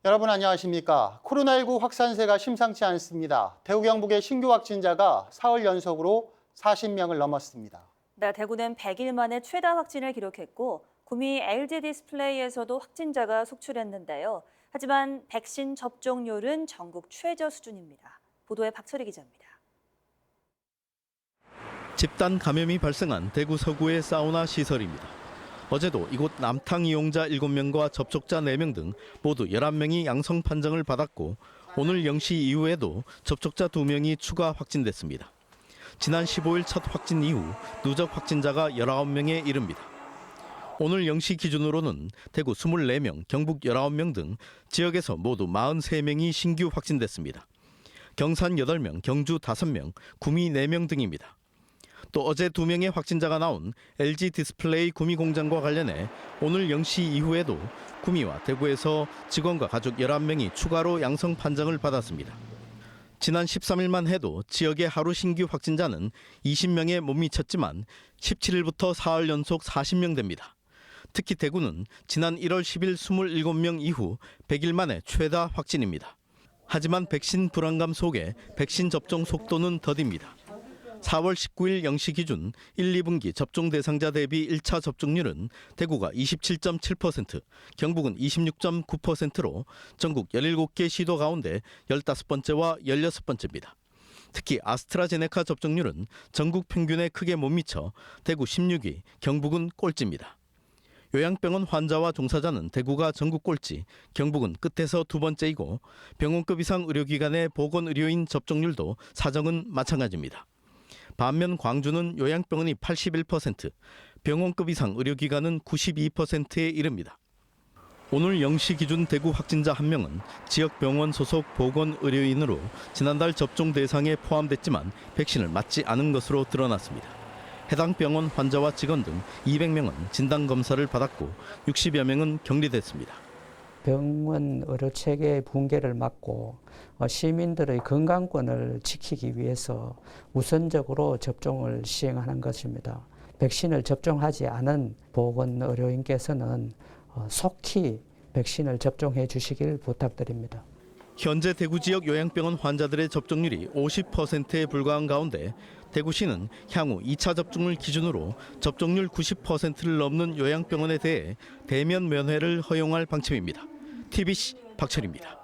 여러분 안녕하십니까? 코로나19 확산세가 심상치 않습니다. 대구 경북의 신규 확진자가 사흘 연속으로 40명을 넘었습니다. 네, 대구는 100일 만에 최다 확진을 기록했고 구미 LG 디스플레이에서도 확진자가 속출했는데요. 하지만 백신 접종률은 전국 최저 수준입니다. 보도에 박철희 기자입니다. 집단 감염이 발생한 대구 서구의 사우나 시설입니다. 어제도 이곳 남탕 이용자 7명과 접촉자 4명 등 모두 11명이 양성 판정을 받았고 오늘 0시 이후에도 접촉자 2명이 추가 확진됐습니다. 지난 15일 첫 확진 이후 누적 확진자가 19명에 이릅니다. 오늘 0시 기준으로는 대구 24명, 경북 19명 등 지역에서 모두 43명이 신규 확진됐습니다. 경산 8명, 경주 5명, 구미 4명 등입니다. 또 어제 2명의 확진자가 나온 LG 디스플레이 구미 공장과 관련해 오늘 0시 이후에도 구미와 대구에서 직원과 가족 11명이 추가로 양성 판정을 받았습니다. 지난 13일만 해도 지역의 하루 신규 확진자는 20명에 못 미쳤지만 17일부터 사흘 연속 40명 됩니다. 특히 대구는 지난 1월 10일 27명 이후 100일 만에 최다 확진입니다. 하지만 백신 불안감 속에 백신 접종 속도는 더딥니다. 4월 19일 0시 기준 1, 2분기 접종 대상자 대비 1차 접종률은 대구가 27.7%, 경북은 26.9%로 전국 17개 시도 가운데 15번째와 16번째입니다. 특히 아스트라제네카 접종률은 전국 평균에 크게 못 미쳐 대구 16위, 경북은 꼴찌입니다. 요양병원 환자와 종사자는 대구가 전국 꼴찌, 경북은 끝에서 2번째이고 병원급 이상 의료기관의 보건의료인 접종률도 사정은 마찬가지입니다. 반면 광주는 요양병원이 81%, 병원급 이상 의료기관은 92%에 이릅니다. 오늘 0시 기준 대구 확진자 1명은 지역 병원 소속 보건의료인으로 지난달 접종 대상에 포함됐지만 백신을 맞지 않은 것으로 드러났습니다. 해당 병원 환자와 직원 등 200명은 진단검사를 받았고 60여 명은 격리됐습니다. 병원 의료체계 붕괴를 막고 시민들의 건강권을 지키기 위해서 우선적으로 접종을 시행하는 것입니다. 백신을 접종하지 않은 보건의료인께서는 속히 백신을 접종해 주시길 부탁드립니다. 현재 대구 지역 요양병원 환자들의 접종률이 50%에 불과한 가운데 대구시는 향후 2차 접종을 기준으로 접종률 90%를 넘는 요양병원에 대해 대면 면회를 허용할 방침입니다. TBC 박철희입니다.